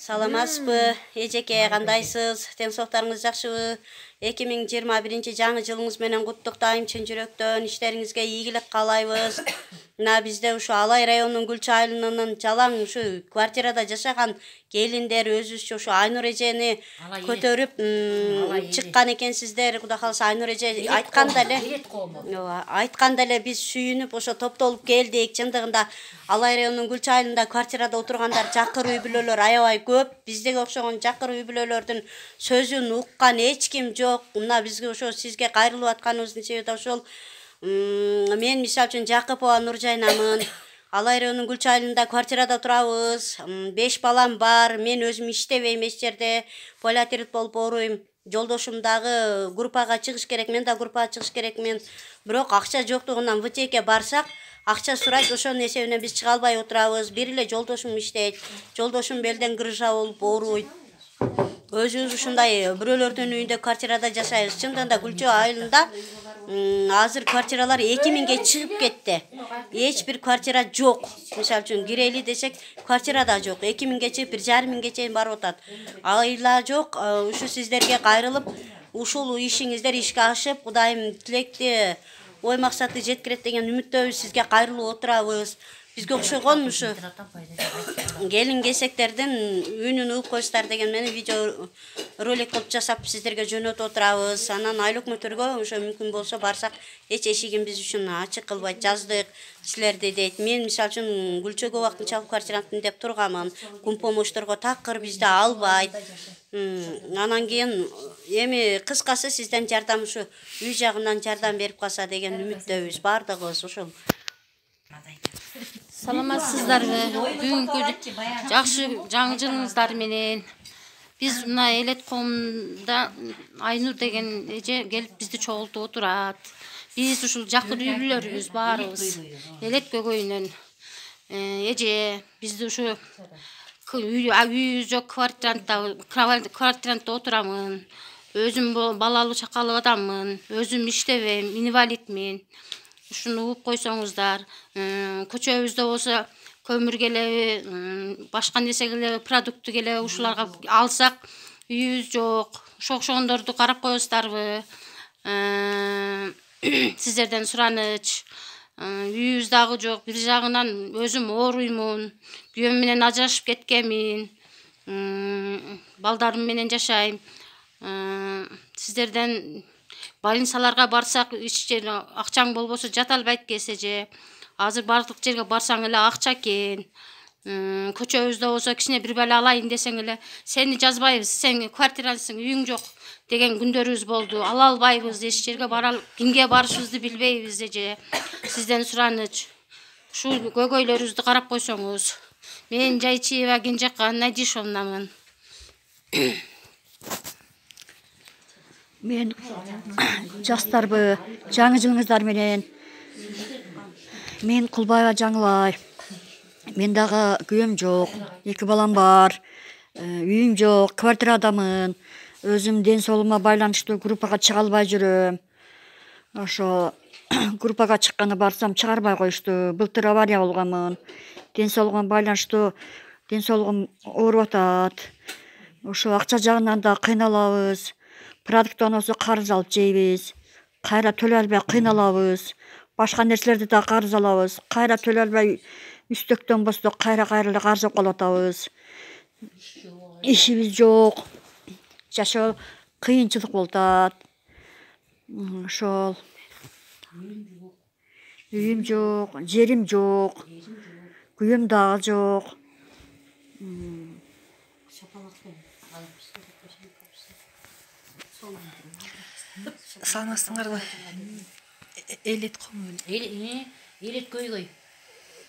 Саламатсызбы, эжеке, кандайсыз? Денсаулыктарыңыз жакшыбы? 2021 жаңы жылыңыз менен куттуктайм чын жүрөктөн. Иштериңизге ийгилик каалайбыз. Мына бизде ушу Алай районунун Гүлчө айылынын жалаң ушу квартирада жашаган келиндер өзүбүзчө ушу Айнур эжени көтөрүп чыккан экенсиздер. Кудай кааласа Айнур эже айтканда эле биз сүйүнүп ошо топтолуп келдик. Чындыгында Алай районунун Гүлчө айылында квартирада отургандар жакыр үй бүлөлөр аябай көп. Биздеги окшогон жакыр үй бүлөлөрдүн сөзүн уккан эч ким жок. Мына бизге ошо сизге кайрылып атканыбыздын себеби ошол. Мен мисалы үчүн Жакыпова Нуржайнамын. Алай районунун Гүлчө айылында квартирада турабыз. 5 балам бар. Мен өзүм иштебейм эч жерде. Полиотерит болуп ооруйм. Жолдошум дагы группага чыгыш керек, мен да группага чыгыш керекмин. Бирок акча жоктугунан ВТКке барсак, акча сурайт, ошонун эсебинен биз чыга албай отурабыз. Бир эле жолдошум иштейт. Жолдошум белден грыжа болуп ооруйт. Өзүбүз ушундай бирөөлөрдүн үйүндө квартирада жашайбыз. Чындыгында Гүлчө айылында азыр квартиралар 2000ге чыгып кетти. Эч бир квартира жок. Мисалы үчүн кирели десек, квартира да жок. 2000ге чыгып 1,5 миңге чейин барып атат. Айла жок. Ушу сиздерге кайрылып, ушул ишиңиздер ишке ашып, Кудайым тилекти ой максатты жеткирет деген үмүттөбүз. Сизге кайрылып отурабыз. Бизге окшогон ушу келин кесектердин үнүн угуп койсуздар деген менен видео ролик кылып жасап сиздерге жөнөтүп отурабыз. Анан айыл өкмөттөргө ошо мүмкүн болсо барсак, эч эшигин биз үчүн ачык кылбайт, жаздык силерди дейт. Мен мисалы үчүн Гүлчөгө убактылычалык квартирантын деп турганмын. Кумпомочторго такыр бизди албайт. Анан кийин эми кыскасы сизден жардам ушу үй жагынан жардам берип калса деген үмүттөбүз бардыгыбыз ошол. Саламатсыздарбы? Бүгүнкү жакшы жаңы жылыңыздар менен биз мына Элет коомунда Айнур деген эже келип бизди чогултуп отурат. Биз ушул жакыр үй бүлөлөрүбүз баарыбыз. Элет көйгөйүнөн эже бизди ушу үйү жок квартирантта отурамын. Өзүм балалуу чакалуу адаммын. Өзүм иштебейм, инвалидмин. Ушуну угуп койсоңуздар, көчөбүздө болсо көмүр келеби, башка нерсе келеби, продукты келеби, ушуларга алсак, үйүбүз жок. Окшогондорду карап коесуздарбы? Сиздерден сураныч. Үйүбүз дагы жок. Бир жагынан өзүм ооруймун. Күйөөм менен ажырашып кеткенмин. Балдарым менен жашайм. Сиздерден больницаларга барсак, акчаң болбосо жата албайт экен же. Азыр бардык жерге барсаң эле акча экен. Көчөбүздө болсо кичине бир бала алайын десең эле, сени жазбайбыз, сен квартирасың, үйүң жок деген күндөрүбүз болду. Ала албайбыз, эч жерге кимге барышыбызды билбейбиз эже. Сизден сураныч. Ушул көйгөйлөрүбүздү карап койсоңуз. Мен Жайчиева Кенжекан Надишовнамын. Мен жастарбы, жаңы жылыңыздар менен. Мен Кулбаева Жаңылай. Мен дагы күйөөм жок, 2 балам бар. Үйүм жок, квартирадамын. Өзүм ден соолугума байланыштуу группага чыга албай жүрөм. Ошо группага чыкканы барсам чыгарбай коюшту. Былтыр авария болгонмун. Ден соолугума байланыштуу ден соолугум ооруп атат. Ошо акча жагынан да кыйналабыз. Продукттан болсо карыз алып жейбиз. Кайра төлөй албай кыйналабыз. Башка нерселерди да карыз алабыз. Кайра төлөй албай үстөктөн болсо кайра эле карыз алып калып атабыз. Ишибиз жок. Жашоо кыйынчылык болуп атат. Ошол. Үйүм жок, жерим жок. Күйөөм дагы жок. Саламатсыңарбы? Элет коому. Элет көйгөй.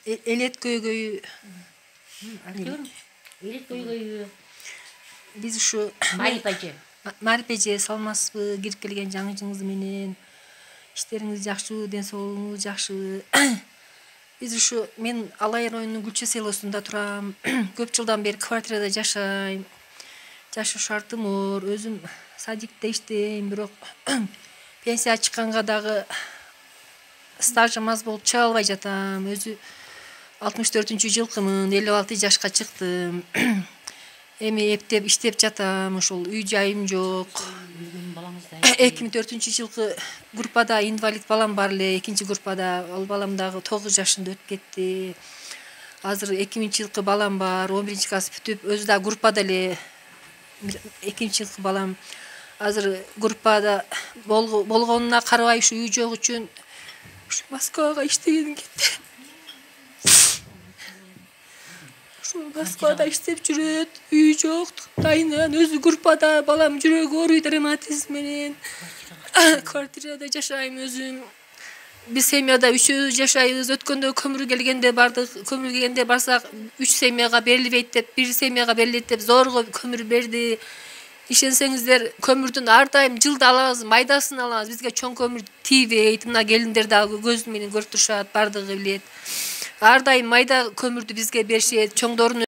Элет көйгөйү. Элет көйгөйү. Биз ушу Марип эже саламатсызбы? Кирип келген жаңы жылыңыз менен. Иштериңиз жакшыбы, ден соолугуңуз жакшыбы? Биз ушу мен Алай районунун Гүлчө селосунда турам. Көп жылдан бери квартирада жашайм. Жашоо шартым оор. Өзүм садикте иштейм, бирок пенсия чыкканга дагы стажым аз болуп чыга албай жатам. Өзү 64-жылкымын, 56 жашка чыктым. эми эптеп иштеп жатам, ошол үй жайым жок. 2004-жылкы группада инвалид балам бар эле, экинчи группада. Ал балам дагы 9 жашында өтүп кетти. Азыр 2000-жылкы балам бар, 11-чи класс бүтүп, өзү да группада эле. 2-жылкы балам азыр группада болгонуна карабай ушу үй жок үчүн ушу Москвага иштегени кетти. Ушу Москвада иштеп жүрөт, үй жок, дайынан өзү группада, балам жүрөгү ооруйт ревматизм менен. Квартирада жашайм өзүм. Биз семьяда үчөөбүз жашайбыз. Өткөндө көмүр келгенде бардык. Көмүр келгенде барсак 3 семьяга берилбейт деп, 1 семьяга берилет деп зорго көмүр берди. Ишенсеңиздер, көмүрдүн ар дайым жылда алабыз, майдасын алабыз. Бизге чоң көмүр тийбейт. Мына келиндер дагы көз менен көрүп турушат, бардыгы билет. Ар дайым майда көмүрдү бизге беришет. Чоңдорун